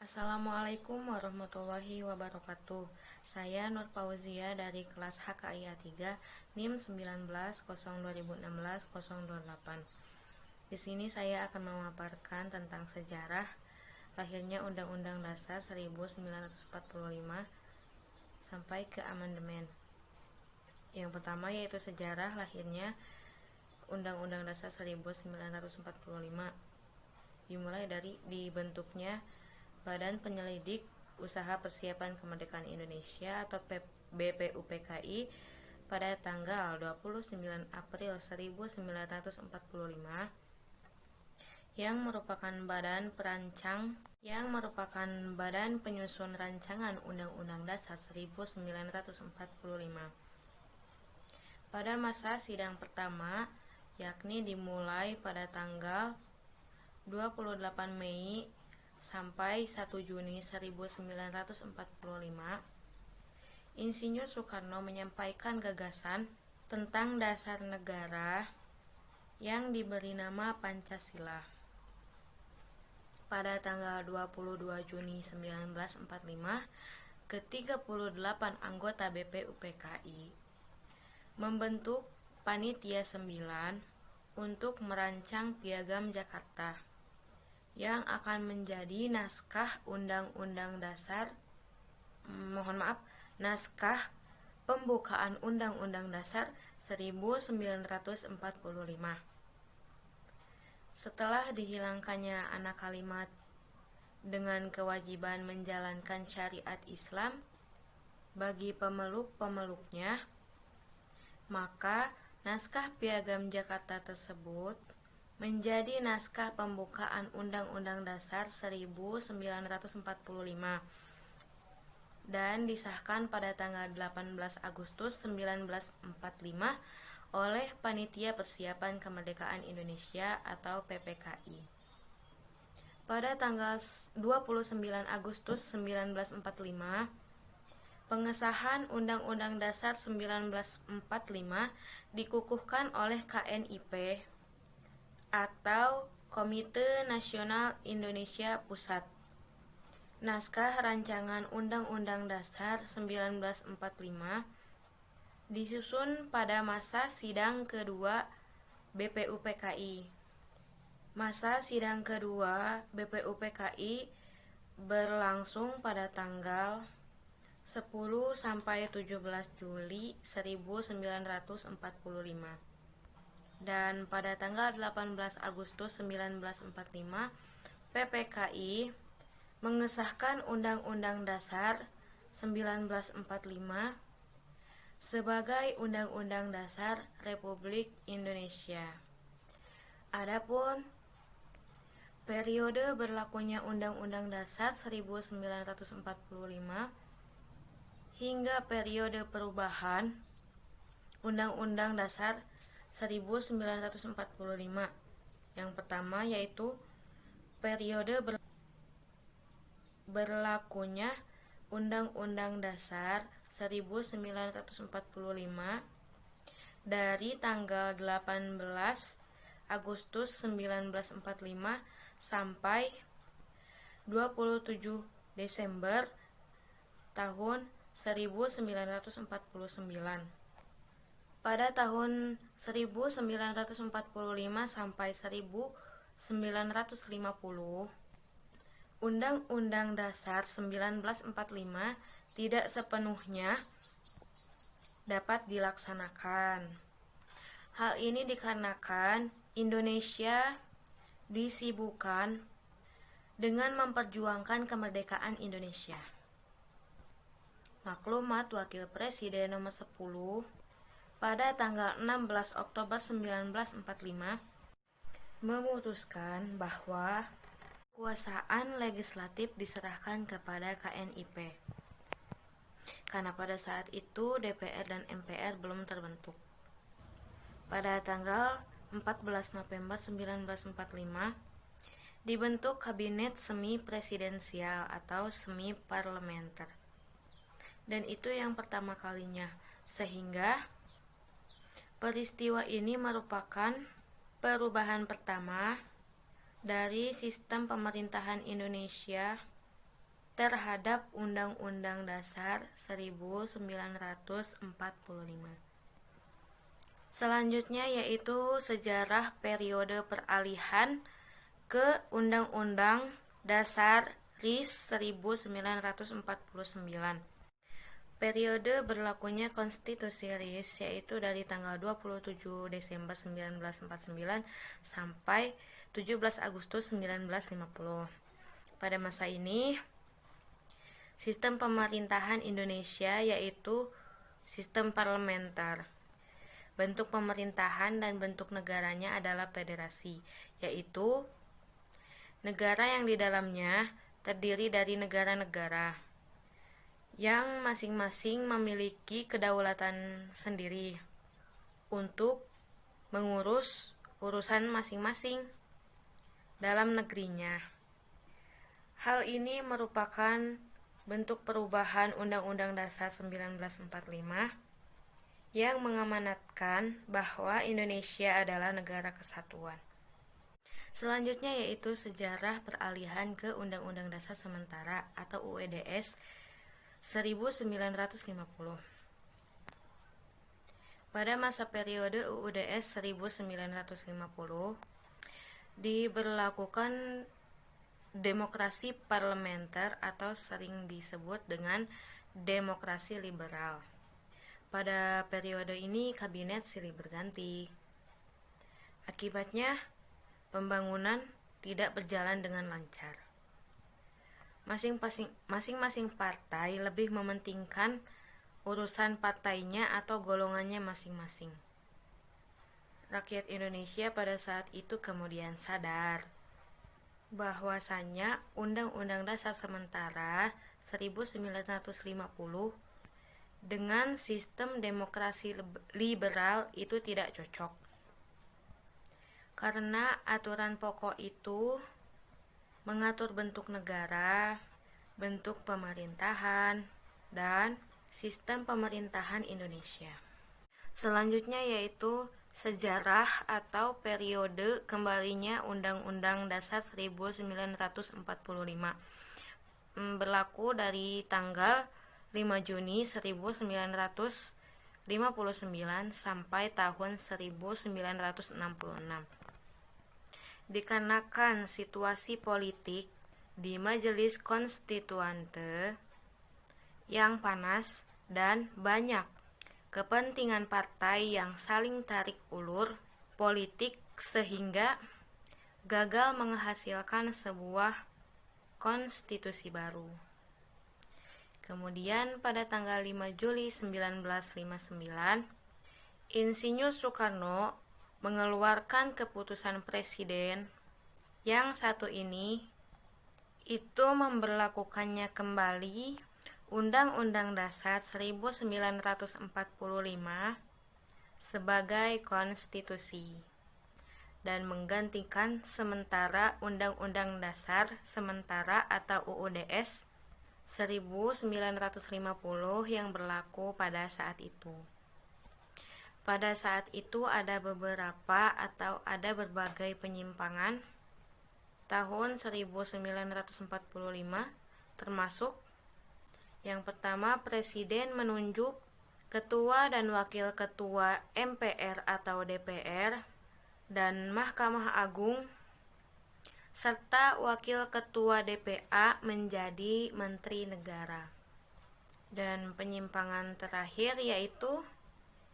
Assalamualaikum warahmatullahi wabarakatuh. Saya Nur Fauzia dari kelas HKIA 3 NIM 19/02016-028. Di sini saya akan memaparkan tentang sejarah lahirnya Undang-Undang Dasar 1945 sampai ke amandemen. Yang pertama yaitu sejarah lahirnya Undang-Undang Dasar 1945. Dimulai dari dibentuknya Badan Penyelidik Usaha Persiapan Kemerdekaan Indonesia atau BPUPKI pada tanggal 29 April 1945 yang merupakan badan penyusun rancangan Undang-Undang Dasar 1945. Pada masa sidang pertama, yakni dimulai pada tanggal 28 Mei sampai 1 Juni 1945, Insinyur Soekarno menyampaikan gagasan tentang dasar negara yang diberi nama Pancasila. Pada tanggal 22 Juni 1945, ke-38 anggota BPUPKI membentuk Panitia 9 untuk merancang Piagam Jakarta yang akan menjadi naskah pembukaan Undang-Undang Dasar 1945. Setelah dihilangkannya anak kalimat dengan kewajiban menjalankan syariat Islam bagi pemeluk-pemeluknya, maka naskah Piagam Jakarta tersebut menjadi naskah pembukaan Undang-Undang Dasar 1945 dan disahkan pada tanggal 18 Agustus 1945 oleh Panitia Persiapan Kemerdekaan Indonesia atau PPKI. Pada tanggal 29 Agustus 1945, pengesahan Undang-Undang Dasar 1945 dikukuhkan oleh KNIP atau Komite Nasional Indonesia Pusat. Naskah rancangan Undang-Undang Dasar 1945 disusun pada masa sidang kedua BPUPKI. Masa sidang kedua BPUPKI berlangsung pada tanggal 10 sampai 17 Juli 1945. Dan pada tanggal 18 Agustus 1945, PPKI mengesahkan Undang-Undang Dasar 1945 sebagai Undang-Undang Dasar Republik Indonesia. Adapun periode berlakunya Undang-Undang Dasar 1945 hingga periode perubahan Undang-Undang Dasar 1945. Yang pertama yaitu periode berlakunya Undang-Undang Dasar 1945 dari tanggal 18 Agustus 1945 sampai 27 Desember tahun 1949. Pada tahun 1945 sampai 1950, Undang-Undang Dasar 1945 tidak sepenuhnya dapat dilaksanakan. Hal ini dikarenakan Indonesia disibukkan dengan memperjuangkan kemerdekaan Indonesia. Maklumat Wakil Presiden nomor 10 pada tanggal 16 Oktober 1945 memutuskan bahwa kekuasaan legislatif diserahkan kepada KNIP. Karena pada saat itu DPR dan MPR belum terbentuk. Pada tanggal 14 November 1945 dibentuk Kabinet Semi Presidensial atau semi parlementer. Dan itu yang pertama kalinya, sehingga peristiwa ini merupakan perubahan pertama dari sistem pemerintahan Indonesia terhadap Undang-Undang Dasar 1945. Selanjutnya yaitu sejarah periode peralihan ke Undang-Undang Dasar RIS 1949. Periode berlakunya konstitusi RIS yaitu dari tanggal 27 Desember 1949 sampai 17 Agustus 1950. Pada masa ini, sistem pemerintahan Indonesia yaitu sistem parlementer. Bentuk pemerintahan dan bentuk negaranya adalah federasi, yaitu negara yang di dalamnya terdiri dari negara-negara yang masing-masing memiliki kedaulatan sendiri untuk mengurus urusan masing-masing dalam negerinya. Hal ini merupakan bentuk perubahan Undang-Undang Dasar 1945 yang mengamanatkan bahwa Indonesia adalah negara kesatuan. Selanjutnya yaitu sejarah peralihan ke Undang-Undang Dasar Sementara atau UUDS 1950. Pada masa periode UUDS 1950 diberlakukan demokrasi parlementer atau sering disebut dengan demokrasi liberal. Pada periode ini kabinet silih berganti. Akibatnya pembangunan tidak berjalan dengan lancar. Masing-masing partai lebih mementingkan urusan partainya atau golongannya masing-masing. Rakyat Indonesia pada saat itu kemudian sadar bahwasanya Undang-Undang Dasar Sementara 1950 dengan sistem demokrasi liberal itu tidak cocok. Karena aturan pokok itu mengatur bentuk negara, bentuk pemerintahan, dan sistem pemerintahan Indonesia. Selanjutnya yaitu sejarah atau periode kembalinya Undang-Undang Dasar 1945. Berlaku dari tanggal 5 Juni 1959 sampai tahun 1966. Dikarenakan situasi politik di Majelis Konstituante yang panas dan banyak kepentingan partai yang saling tarik ulur politik sehingga gagal menghasilkan sebuah konstitusi baru. Kemudian pada tanggal 5 Juli 1959, Insinyur Soekarno mengeluarkan keputusan presiden yang satu ini itu memberlakukannya kembali Undang-Undang Dasar 1945 sebagai konstitusi dan menggantikan sementara Undang-Undang Dasar Sementara atau UUDS 1950 yang berlaku pada saat itu. Pada saat itu ada berbagai penyimpangan tahun 1945 termasuk yang pertama, Presiden menunjuk Ketua dan Wakil Ketua MPR atau DPR dan Mahkamah Agung serta Wakil Ketua DPA menjadi Menteri Negara. Dan penyimpangan terakhir yaitu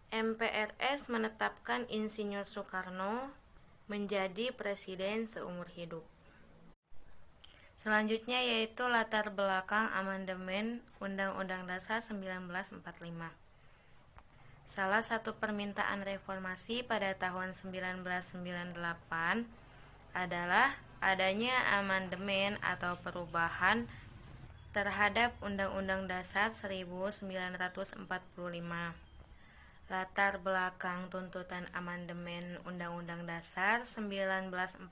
MPRS menetapkan Insinyur Soekarno menjadi Presiden seumur hidup. Selanjutnya yaitu latar belakang amandemen Undang-Undang Dasar 1945. Salah satu permintaan reformasi pada tahun 1998 adalah adanya amandemen atau perubahan terhadap Undang-Undang Dasar 1945. Latar belakang tuntutan amandemen Undang-Undang Dasar 1945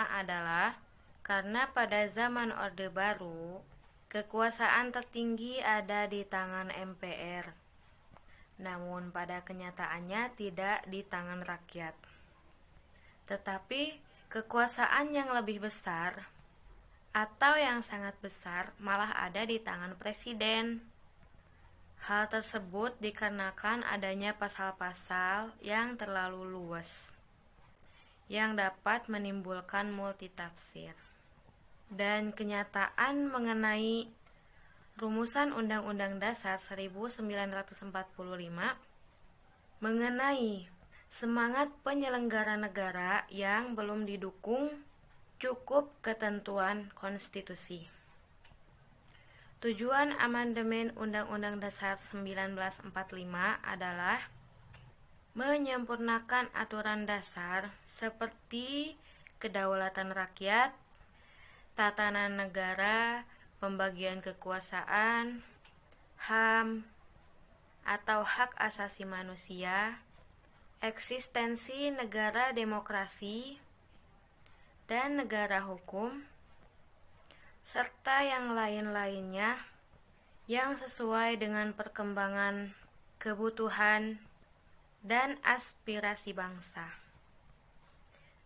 adalah karena pada zaman Orde Baru, kekuasaan tertinggi ada di tangan MPR. Namun pada kenyataannya tidak di tangan rakyat. Tetapi kekuasaan yang lebih besar atau yang sangat besar malah ada di tangan presiden. Hal tersebut dikarenakan adanya pasal-pasal yang terlalu luas, yang dapat menimbulkan multitafsir. Dan kenyataan mengenai rumusan Undang-Undang Dasar 1945 mengenai semangat penyelenggara negara yang belum didukung cukup ketentuan konstitusi. Tujuan amandemen Undang-Undang Dasar 1945 adalah menyempurnakan aturan dasar seperti kedaulatan rakyat, tatanan negara, pembagian kekuasaan, HAM atau hak asasi manusia, eksistensi negara demokrasi dan negara hukum, serta yang lain-lainnya yang sesuai dengan perkembangan, kebutuhan, dan aspirasi bangsa.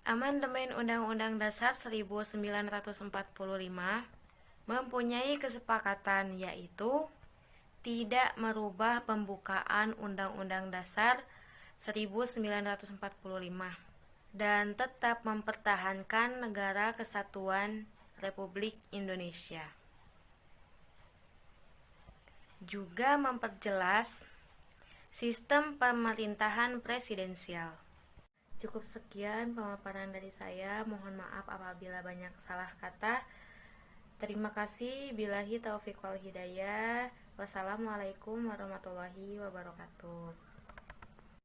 Amandemen Undang-Undang Dasar 1945 mempunyai kesepakatan, yaitu tidak merubah pembukaan Undang-Undang Dasar 1945 dan tetap mempertahankan Negara Kesatuan Republik Indonesia. Juga memperjelas sistem pemerintahan presidensial. Cukup sekian pemaparan dari saya. Mohon maaf apabila banyak salah kata. Terima kasih. Billahi taufiq wal hidayah. Wassalamualaikum warahmatullahi wabarakatuh.